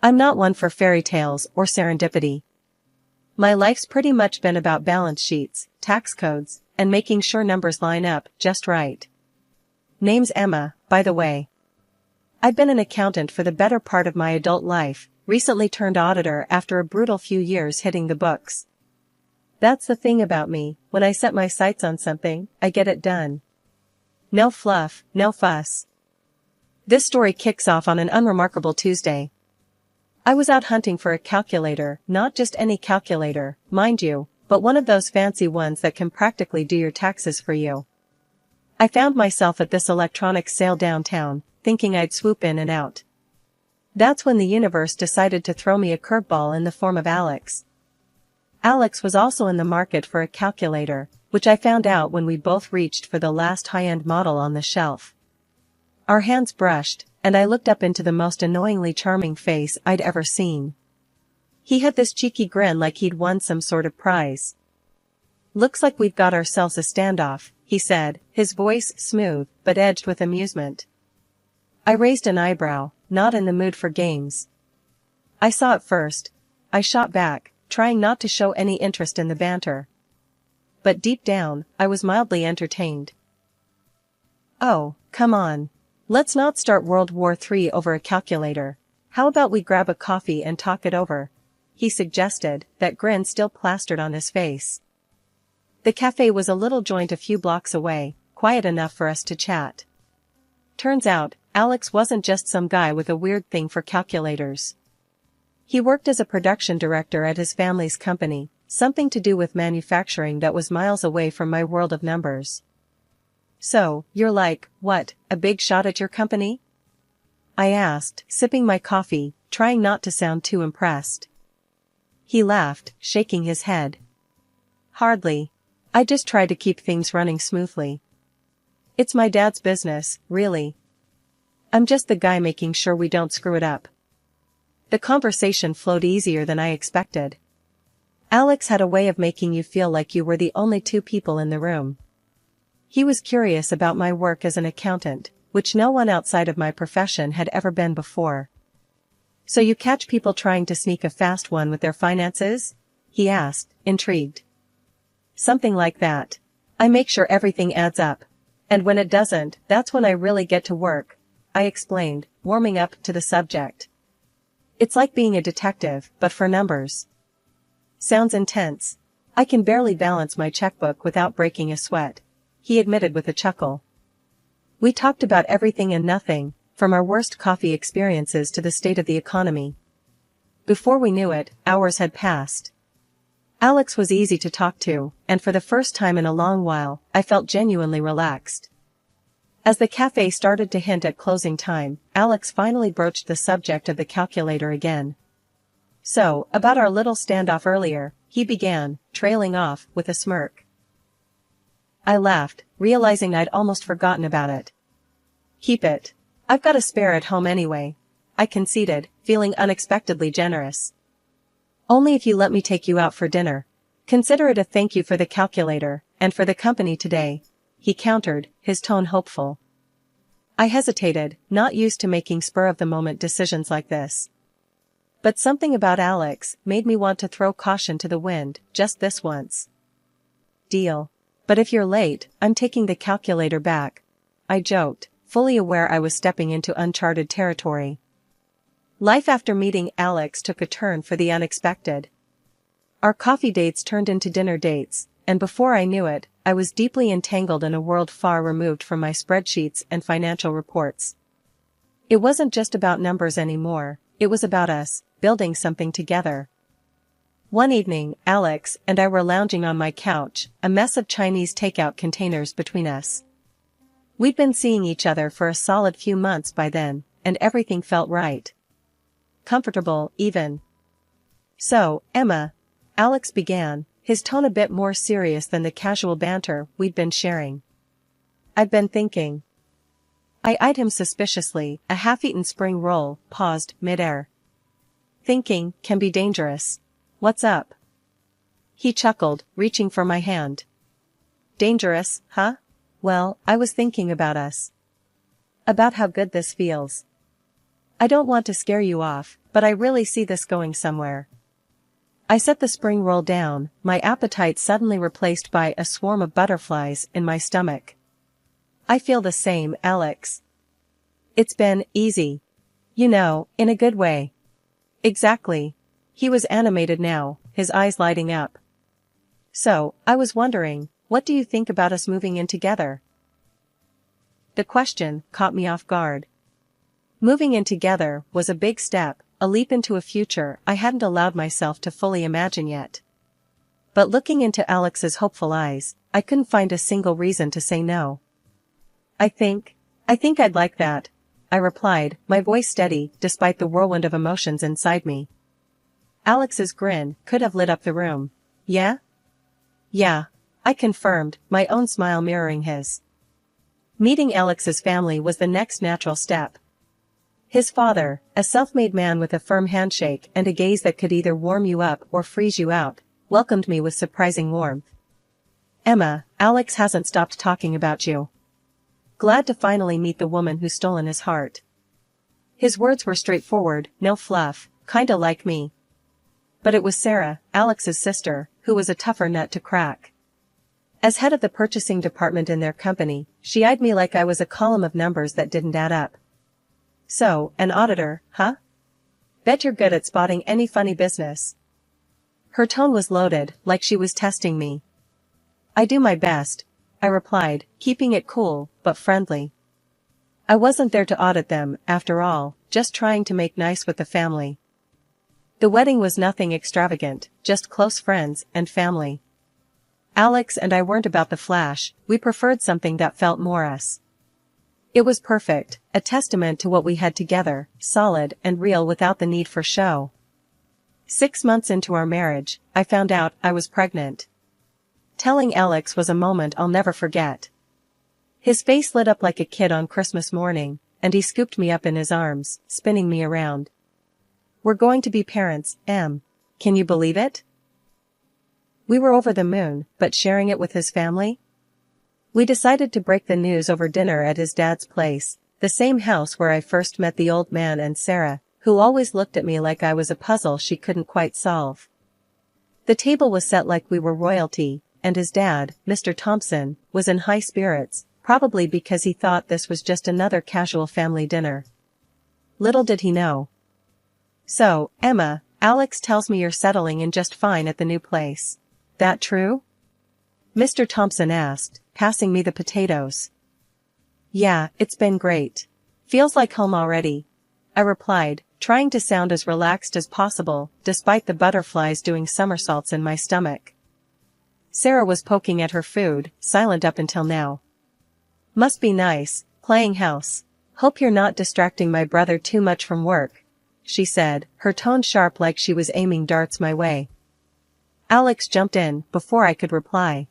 I'm not one for fairy tales or serendipity. My life's pretty much been about balance sheets, tax codes, and making sure numbers line up just right. Name's Emma, by the way. I've been an accountant for the better part of my adult life, recently turned auditor after a brutal few years hitting the books. That's the thing about me, when I set my sights on something, I get it done. No fluff, no fuss. This story kicks off on an unremarkable Tuesday. I was out hunting for a calculator, not just any calculator, mind you, but one of those fancy ones that can practically do your taxes for you. I found myself at this electronics sale downtown, thinking I'd swoop in and out. That's when the universe decided to throw me a curveball in the form of Alex. Alex was also in the market for a calculator, which I found out when we both reached for the last high-end model on the shelf. Our hands brushed, and I looked up into the most annoyingly charming face I'd ever seen. He had this cheeky grin like he'd won some sort of prize. "Looks like we've got ourselves a standoff," he said, his voice smooth but edged with amusement. I raised an eyebrow, not in the mood for games. I saw it first. I shot back, trying not to show any interest in the banter. But deep down, I was mildly entertained. "Oh, come on. Let's not start World War III over a calculator. How about we grab a coffee and talk it over?" he suggested, that grin still plastered on his face. The cafe was a little joint a few blocks away, quiet enough for us to chat. Turns out, Alex wasn't just some guy with a weird thing for calculators. He worked as a production director at his family's company, something to do with manufacturing that was miles away from my world of numbers. "So, you're like, what, a big shot at your company?" I asked, sipping my coffee, trying not to sound too impressed. He laughed, shaking his head. "Hardly. I just try to keep things running smoothly. It's my dad's business, really. I'm just the guy making sure we don't screw it up." The conversation flowed easier than I expected. Alex had a way of making you feel like you were the only two people in the room. He was curious about my work as an accountant, which no one outside of my profession had ever been before. "So you catch people trying to sneak a fast one with their finances?" he asked, intrigued. "Something like that. I make sure everything adds up. And when it doesn't, that's when I really get to work," I explained, warming up to the subject. "It's like being a detective, but for numbers." "Sounds intense. I can barely balance my checkbook without breaking a sweat," he admitted with a chuckle. We talked about everything and nothing, from our worst coffee experiences to the state of the economy. Before we knew it, hours had passed. Alex was easy to talk to, and for the first time in a long while, I felt genuinely relaxed. As the cafe started to hint at closing time, Alex finally broached the subject of the calculator again. "So, about our little standoff earlier," he began, trailing off, with a smirk. I laughed, realizing I'd almost forgotten about it. "Keep it. I've got a spare at home anyway," I conceded, feeling unexpectedly generous. "Only if you let me take you out for dinner. Consider it a thank you for the calculator, and for the company today," he countered, his tone hopeful. I hesitated, not used to making spur-of-the-moment decisions like this. But something about Alex made me want to throw caution to the wind, just this once. "Deal. But if you're late, I'm taking the calculator back," I joked, fully aware I was stepping into uncharted territory. Life after meeting Alex took a turn for the unexpected. Our coffee dates turned into dinner dates, and before I knew it, I was deeply entangled in a world far removed from my spreadsheets and financial reports. It wasn't just about numbers anymore, it was about us, building something together. One evening, Alex and I were lounging on my couch, a mess of Chinese takeout containers between us. We'd been seeing each other for a solid few months by then, and everything felt right. Comfortable, even. "So, Emma," Alex began, his tone a bit more serious than the casual banter we'd been sharing. "I've been thinking." I eyed him suspiciously, a half-eaten spring roll, paused mid-air. "Thinking can be dangerous. What's up?" He chuckled, reaching for my hand. "Dangerous, huh? Well, I was thinking about us. About how good this feels." I don't want to scare you off, but I really see this going somewhere. I set the spring roll down, my appetite suddenly replaced by a swarm of butterflies in my stomach. I feel the same, Alex. It's been easy. You know, in a good way. Exactly. He was animated now, his eyes lighting up. So, I was wondering, what do you think about us moving in together? The question caught me off guard. Moving in together was a big step, a leap into a future I hadn't allowed myself to fully imagine yet. But looking into Alex's hopeful eyes, I couldn't find a single reason to say no. I think I'd like that, I replied, my voice steady despite the whirlwind of emotions inside me. Alex's grin could have lit up the room. Yeah? Yeah, I confirmed, my own smile mirroring his. Meeting Alex's family was the next natural step. His father, a self-made man with a firm handshake and a gaze that could either warm you up or freeze you out, welcomed me with surprising warmth. Emma, Alex hasn't stopped talking about you. Glad to finally meet the woman who's stolen his heart. His words were straightforward, no fluff, kinda like me. But it was Sarah, Alex's sister, who was a tougher nut to crack. As head of the purchasing department in their company, she eyed me like I was a column of numbers that didn't add up. So, an auditor, huh? Bet you're good at spotting any funny business. Her tone was loaded, like she was testing me. I do my best, I replied, keeping it cool, but friendly. I wasn't there to audit them, after all, just trying to make nice with the family. The wedding was nothing extravagant, just close friends and family. Alex and I weren't about the flash, we preferred something that felt more us. It was perfect, a testament to what we had together, solid and real without the need for show. 6 months into our marriage, I found out I was pregnant. Telling Alex was a moment I'll never forget. His face lit up like a kid on Christmas morning, and he scooped me up in his arms, spinning me around. We're going to be parents, Em. Can you believe it? We were over the moon, but sharing it with his family? We decided to break the news over dinner at his dad's place, the same house where I first met the old man and Sarah, who always looked at me like I was a puzzle she couldn't quite solve. The table was set like we were royalty, and his dad, Mr. Thompson, was in high spirits, probably because he thought this was just another casual family dinner. Little did he know. So, Emma, Alex tells me you're settling in just fine at the new place. That true? Mr. Thompson asked, passing me the potatoes. Yeah, it's been great. Feels like home already, I replied, trying to sound as relaxed as possible, despite the butterflies doing somersaults in my stomach. Sarah was poking at her food, silent up until now. Must be nice, playing house. Hope you're not distracting my brother too much from work, she said, her tone sharp like she was aiming darts my way. Alex jumped in, before I could reply.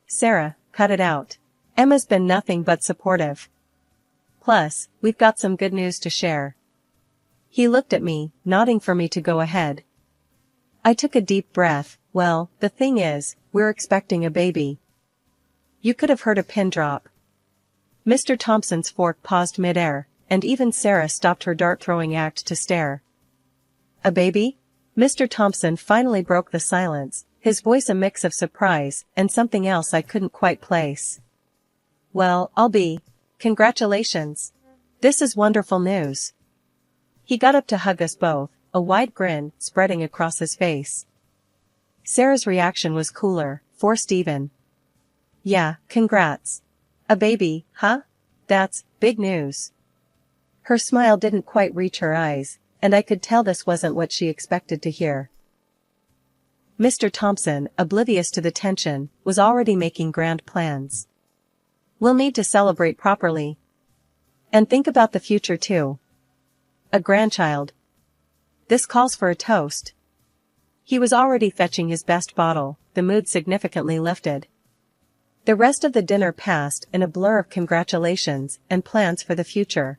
Sarah, cut it out. Emma's been nothing but supportive. Plus, we've got some good news to share. He looked at me, nodding for me to go ahead. I took a deep breath. Well, the thing is, we're expecting a baby. You could have heard a pin drop. Mr. Thompson's fork paused midair, and even Sarah stopped her dart-throwing act to stare. A baby? Mr. Thompson finally broke the silence, his voice a mix of surprise and something else I couldn't quite place. Well, I'll be. Congratulations. This is wonderful news. He got up to hug us both, a wide grin spreading across his face. Sarah's reaction was cooler, forced even. Yeah, congrats. A baby, huh? That's big news. Her smile didn't quite reach her eyes, and I could tell this wasn't what she expected to hear. Mr. Thompson, oblivious to the tension, was already making grand plans. We'll need to celebrate properly. And think about the future too. A grandchild. This calls for a toast. He was already fetching his best bottle, the mood significantly lifted. The rest of the dinner passed in a blur of congratulations and plans for the future.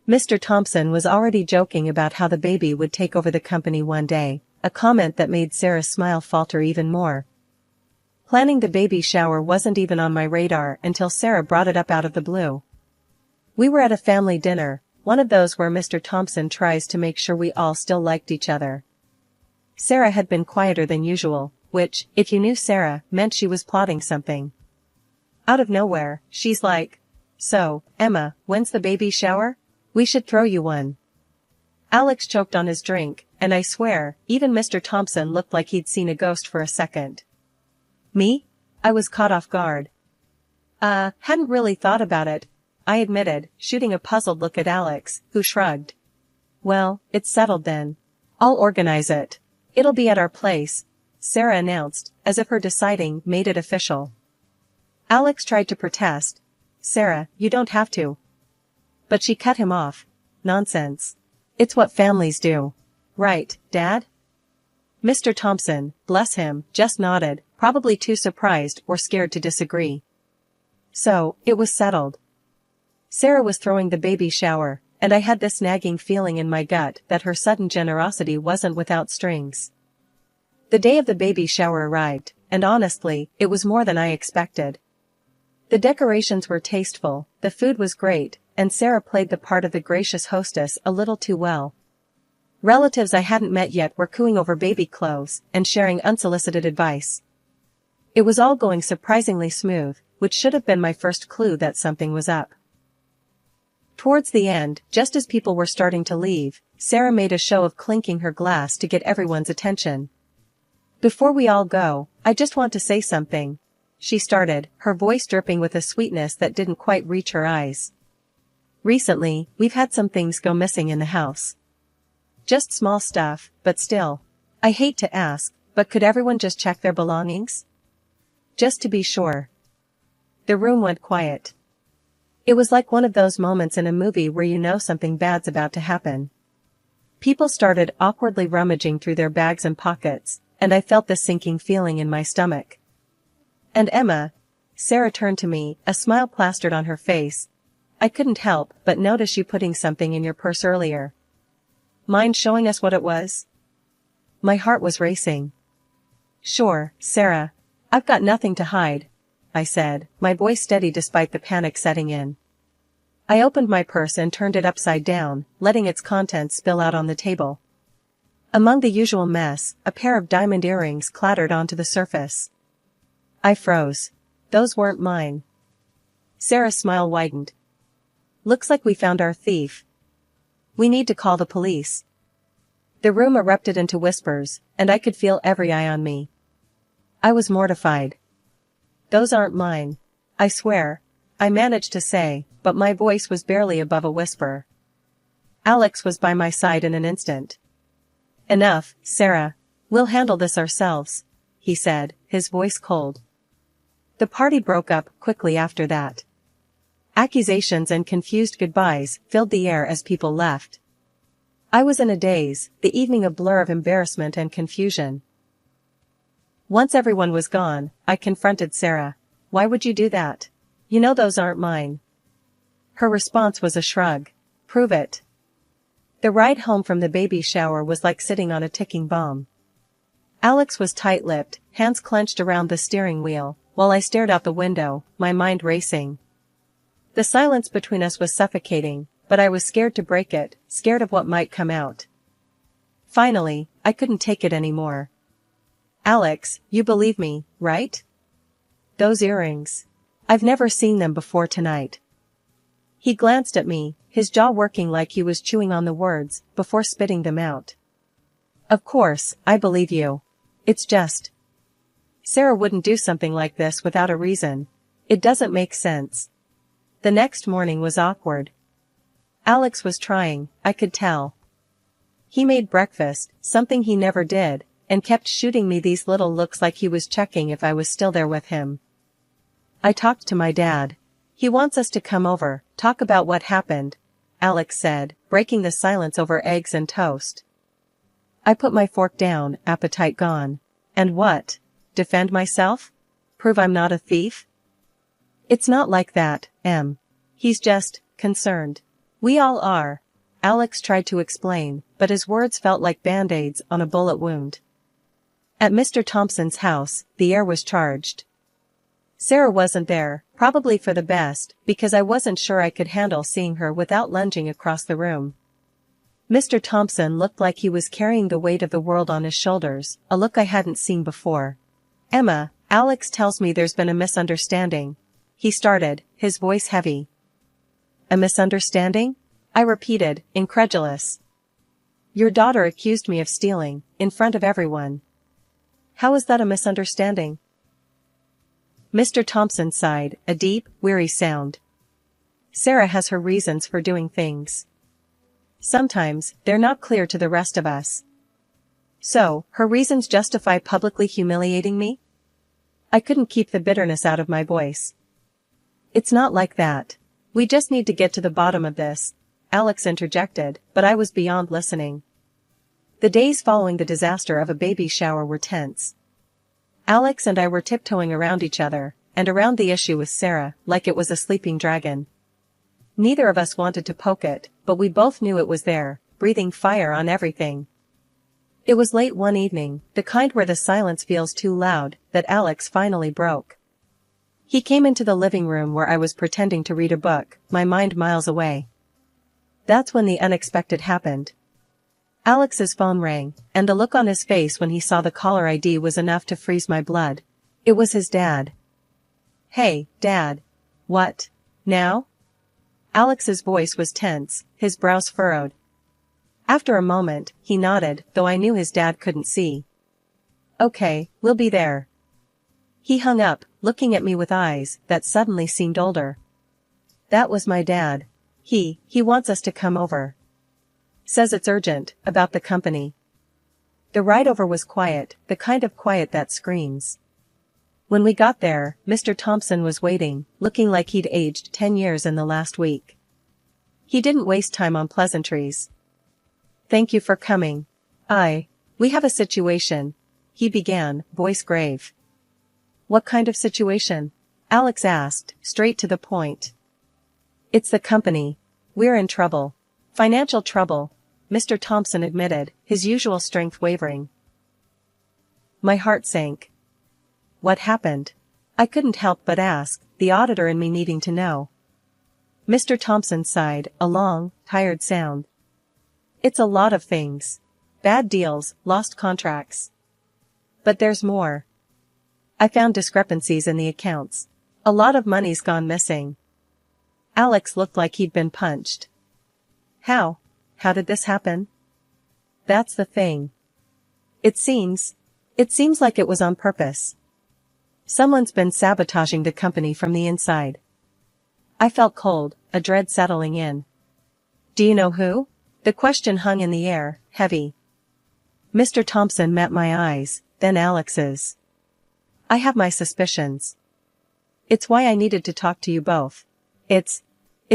Mr. Thompson was already joking about how the baby would take over the company one day, a comment that made Sarah's smile falter even more. Planning the baby shower wasn't even on my radar until Sarah brought it up out of the blue. We were at a family dinner, one of those where Mr. Thompson tries to make sure we all still liked each other. Sarah had been quieter than usual, which, if you knew Sarah, meant she was plotting something. Out of nowhere, she's like, "So, Emma, when's the baby shower? We should throw you one." Alex choked on his drink, and I swear, even Mr. Thompson looked like he'd seen a ghost for a second. Me? I was caught off guard. Hadn't really thought about it, I admitted, shooting a puzzled look at Alex, who shrugged. "Well, it's settled then. I'll organize it. It'll be at our place," Sarah announced, as if her deciding made it official. Alex tried to protest. "Sarah, you don't have to." But she cut him off. "Nonsense. It's what families do. Right, Dad?" Mr. Thompson, bless him, just nodded, probably too surprised or scared to disagree. So, it was settled. Sarah was throwing the baby shower, and I had this nagging feeling in my gut that her sudden generosity wasn't without strings. The day of the baby shower arrived, and honestly, it was more than I expected. The decorations were tasteful, the food was great, and Sarah played the part of the gracious hostess a little too well. Relatives I hadn't met yet were cooing over baby clothes and sharing unsolicited advice. It was all going surprisingly smooth, which should have been my first clue that something was up. Towards the end, just as people were starting to leave, Sarah made a show of clinking her glass to get everyone's attention. "Before we all go, I just want to say something," she started, her voice dripping with a sweetness that didn't quite reach her eyes. "Recently, we've had some things go missing in the house. Just small stuff, but still. I hate to ask, but could everyone just check their belongings? Just to be sure." The room went quiet. It was like one of those moments in a movie where you know something bad's about to happen. People started awkwardly rummaging through their bags and pockets, and I felt this sinking feeling in my stomach. "And Emma," Sarah turned to me, a smile plastered on her face, "I couldn't help but notice you putting something in your purse earlier. Mind showing us what it was?" My heart was racing. "Sure, Sarah. I've got nothing to hide," I said, my voice steady despite the panic setting in. I opened my purse and turned it upside down, letting its contents spill out on the table. Among the usual mess, a pair of diamond earrings clattered onto the surface. I froze. Those weren't mine. Sarah's smile widened. "Looks like we found our thief. We need to call the police." The room erupted into whispers, and I could feel every eye on me. I was mortified. "Those aren't mine. I swear," I managed to say, but my voice was barely above a whisper. Alex was by my side in an instant. "Enough, Sarah. We'll handle this ourselves," he said, his voice cold. The party broke up quickly after that. Accusations and confused goodbyes filled the air as people left. I was in a daze, the evening a blur of embarrassment and confusion. Once everyone was gone, I confronted Sarah. "Why would you do that? You know those aren't mine." Her response was a shrug. "Prove it." The ride home from the baby shower was like sitting on a ticking bomb. Alex was tight-lipped, hands clenched around the steering wheel, while I stared out the window, my mind racing. The silence between us was suffocating, but I was scared to break it, scared of what might come out. Finally, I couldn't take it anymore. "Alex, you believe me, right? Those earrings. I've never seen them before tonight." He glanced at me, his jaw working like he was chewing on the words, before spitting them out. "Of course, I believe you. It's just. Sarah wouldn't do something like this without a reason. It doesn't make sense." The next morning was awkward. Alex was trying, I could tell. He made breakfast, something he never did, and kept shooting me these little looks like he was checking if I was still there with him. I talked to my dad. "He wants us to come over, talk about what happened," Alex said, breaking the silence over eggs and toast. I put my fork down, appetite gone. "And what? Defend myself? Prove I'm not a thief?" "It's not like that, Em. He's just concerned. We all are," Alex tried to explain, but his words felt like band-aids on a bullet wound. At Mr. Thompson's house, the air was charged. Sarah wasn't there, Probably for the best, because I wasn't sure I could handle seeing her without lunging across the room. Mr. Thompson looked like he was carrying the weight of the world on his shoulders, a look I hadn't seen before. "Emma, Alex tells me there's been a misunderstanding," he started, his voice heavy. "A misunderstanding?" I repeated, incredulous. "Your daughter accused me of stealing, in front of everyone." "How is that a misunderstanding?" Mr. Thompson sighed, a deep, weary sound. "Sarah has her reasons for doing things. Sometimes, they're not clear to the rest of us. So, her reasons justify publicly humiliating me?" I couldn't keep the bitterness out of my voice. "It's not like that. We just need to get to the bottom of this," Alex interjected, but I was beyond listening. The days following the disaster of a baby shower were tense. Alex and I were tiptoeing around each other, and around the issue with Sarah, like it was a sleeping dragon. Neither of us wanted to poke it, but we both knew it was there, breathing fire on everything. It was late one evening, the kind where the silence feels too loud, that Alex finally broke. He came into the living room where I was pretending to read a book, my mind miles away. That's when the unexpected happened. Alex's phone rang, and the look on his face when he saw the caller ID was enough to freeze my blood. It was his dad. "Hey, Dad. What? Now?" Alex's voice was tense, his brows furrowed. After a moment, he nodded, though I knew his dad couldn't see. "Okay, we'll be there." He hung up, looking at me with eyes that suddenly seemed older. That was my dad. He wants us to come over. Says it's urgent, about the company. The ride over was quiet, the kind of quiet that screams. When we got there, Mr. Thompson was waiting, looking like he'd aged 10 years in the last week. He didn't waste time on pleasantries. "Thank you for coming. We have a situation," he began, voice grave. "What kind of situation?" Alex asked, straight to the point. "It's the company. We're in trouble. Financial trouble," Mr. Thompson admitted, his usual strength wavering. My heart sank. What happened? I couldn't help but ask, the auditor in me needing to know. Mr. Thompson sighed, a long, tired sound. "It's a lot of things. Bad deals, lost contracts. But there's more. I found discrepancies in the accounts. A lot of money's gone missing." Alex looked like he'd been punched. How did this happen?" "That's the thing. It seems like it was on purpose. Someone's been sabotaging the company from the inside." I felt cold, a dread settling in. "Do you know who?" The question hung in the air, heavy. Mr. Thompson met my eyes, then Alex's. "I have my suspicions. It's why I needed to talk to you both. It's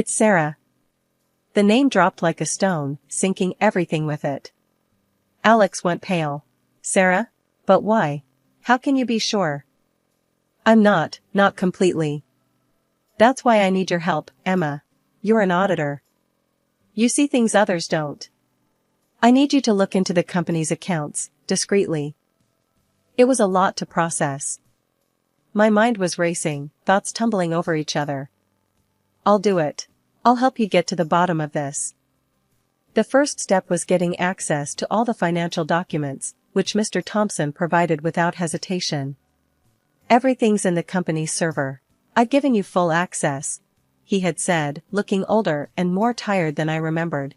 Sarah." The name dropped like a stone, sinking everything with it. Alex went pale. "Sarah? But why? How can you be sure?" "I'm not completely. That's why I need your help, Emma. You're an auditor. You see things others don't. I need you to look into the company's accounts, discreetly." It was a lot to process. My mind was racing, thoughts tumbling over each other. "I'll do it. I'll help you get to the bottom of this." The first step was getting access to all the financial documents, which Mr. Thompson provided without hesitation. "Everything's in the company's server. I've given you full access," he had said, looking older and more tired than I remembered.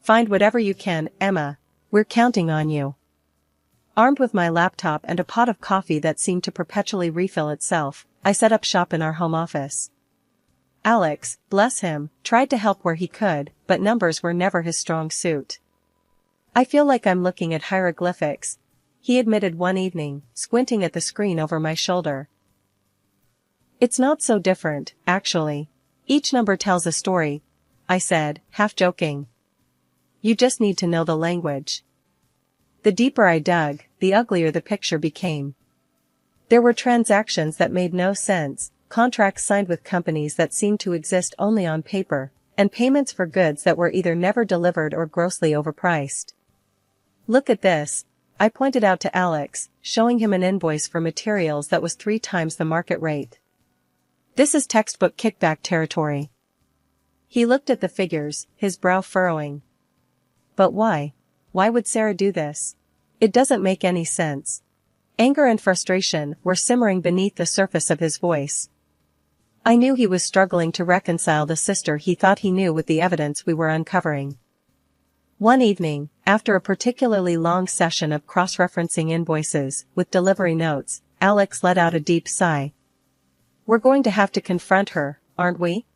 "Find whatever you can, Emma. We're counting on you." Armed with my laptop and a pot of coffee that seemed to perpetually refill itself, I set up shop in our home office. Alex, bless him, tried to help where he could, but numbers were never his strong suit. "I feel like I'm looking at hieroglyphics," he admitted one evening, squinting at the screen over my shoulder. "It's not so different, actually. Each number tells a story," I said, half joking. "You just need to know the language." The deeper I dug, the uglier the picture became. There were transactions that made no sense, contracts signed with companies that seemed to exist only on paper, and payments for goods that were either never delivered or grossly overpriced. "Look at this," I pointed out to Alex, showing him an invoice for materials that was 3 times the market rate. This is textbook kickback territory. He looked at the figures, his brow furrowing. But why? Why would Sarah do this? It doesn't make any sense. Anger and frustration were simmering beneath the surface of his voice. I knew he was struggling to reconcile the sister he thought he knew with the evidence we were uncovering. One evening, after a particularly long session of cross-referencing invoices with delivery notes, Alex let out a deep sigh. We're going to have to confront her, aren't we?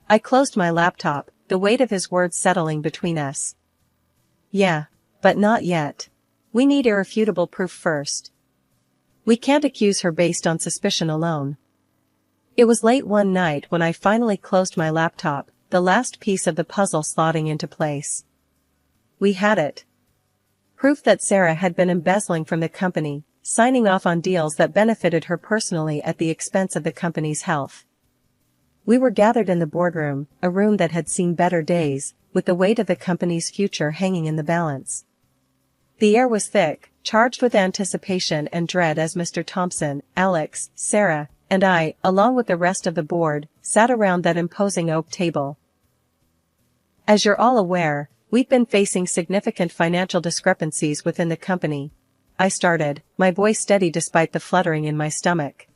I closed my laptop, the weight of his words settling between us. Yeah, but not yet. We need irrefutable proof first. We can't accuse her based on suspicion alone. It was late one night when I finally closed my laptop, the last piece of the puzzle slotting into place. We had it. Proof that Sarah had been embezzling from the company, signing off on deals that benefited her personally at the expense of the company's health. We were gathered in the boardroom, a room that had seen better days, with the weight of the company's future hanging in the balance. The air was thick, charged with anticipation and dread as Mr. Thompson, Alex, Sarah, and I, along with the rest of the board, sat around that imposing oak table. As you're all aware, we've been facing significant financial discrepancies within the company. I started, my voice steady despite the fluttering in my stomach.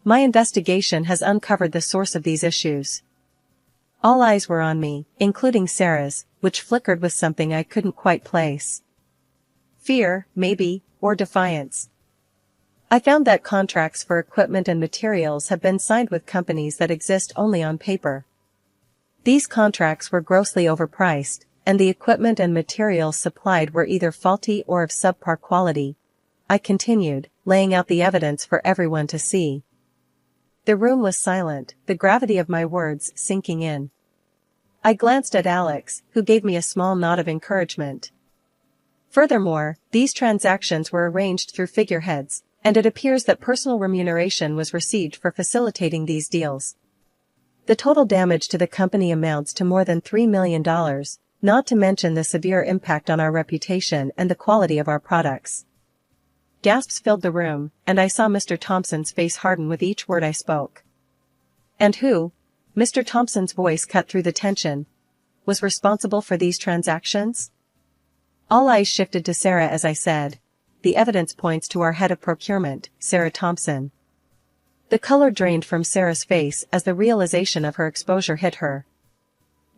My investigation has uncovered the source of these issues. All eyes were on me, including Sarah's, which flickered with something I couldn't quite place. Fear, maybe, or defiance. I found that contracts for equipment and materials have been signed with companies that exist only on paper. These contracts were grossly overpriced, and the equipment and materials supplied were either faulty or of subpar quality. I continued, laying out the evidence for everyone to see. The room was silent, the gravity of my words sinking in. I glanced at Alex, who gave me a small nod of encouragement. Furthermore, these transactions were arranged through figureheads, and it appears that personal remuneration was received for facilitating these deals. The total damage to the company amounts to more than $3 million, not to mention the severe impact on our reputation and the quality of our products. Gasps filled the room, and I saw Mr. Thompson's face harden with each word I spoke. And who? Mr. Thompson's voice cut through the tension. Was responsible for these transactions? All eyes shifted to Sarah as I said. The evidence points to our head of procurement, Sarah Thompson. The color drained from Sarah's face as the realization of her exposure hit her.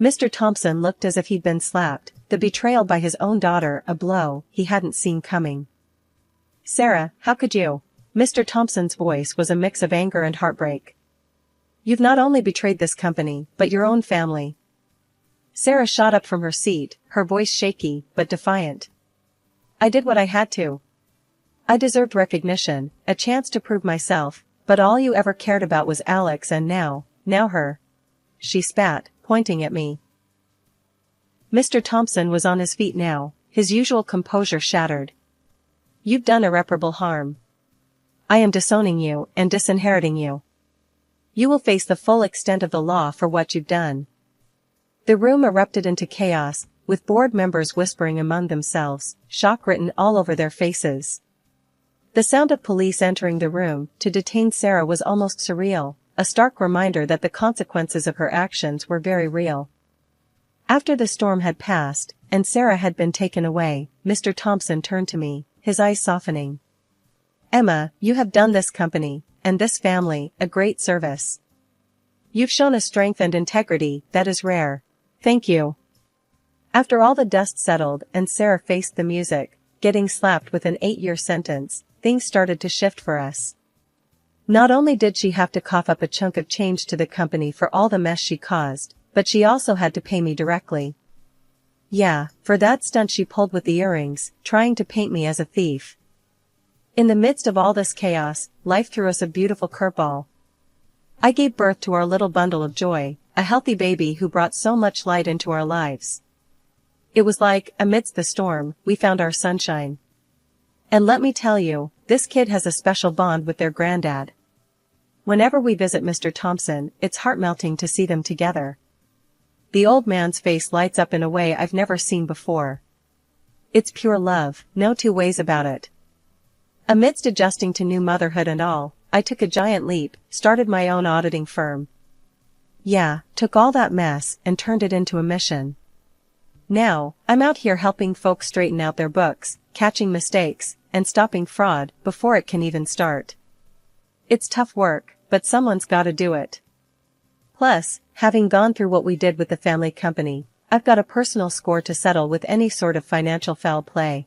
Mr. Thompson looked as if he'd been slapped, the betrayal by his own daughter a blow he hadn't seen coming. Sarah, how could you? Mr. Thompson's voice was a mix of anger and heartbreak. You've not only betrayed this company, but your own family. Sarah shot up from her seat, her voice shaky, but defiant. I did what I had to. I deserved recognition, a chance to prove myself, but all you ever cared about was Alex and now her. She spat, pointing at me. Mr. Thompson was on his feet now, his usual composure shattered. You've done irreparable harm. I am disowning you and disinheriting you. You will face the full extent of the law for what you've done. The room erupted into chaos, with board members whispering among themselves, shock written all over their faces. The sound of police entering the room to detain Sarah was almost surreal, a stark reminder that the consequences of her actions were very real. After the storm had passed, and Sarah had been taken away, Mr. Thompson turned to me, his eyes softening. Emma, you have done this company, and this family, a great service. You've shown a strength and integrity that is rare. Thank you. After all the dust settled and Sarah faced the music, getting slapped with an 8-year sentence, things started to shift for us. Not only did she have to cough up a chunk of change to the company for all the mess she caused, but she also had to pay me directly. Yeah, for that stunt she pulled with the earrings, trying to paint me as a thief. In the midst of all this chaos, life threw us a beautiful curveball. I gave birth to our little bundle of joy, a healthy baby who brought so much light into our lives. It was like, amidst the storm, we found our sunshine. And let me tell you, this kid has a special bond with their granddad. Whenever we visit Mr. Thompson, it's heart-melting to see them together. The old man's face lights up in a way I've never seen before. It's pure love, no two ways about it. Amidst adjusting to new motherhood and all, I took a giant leap, started my own auditing firm. Yeah, took all that mess and turned it into a mission. Now, I'm out here helping folks straighten out their books, catching mistakes, and stopping fraud before it can even start. It's tough work, but someone's gotta do it. Plus, having gone through what we did with the family company, I've got a personal score to settle with any sort of financial foul play.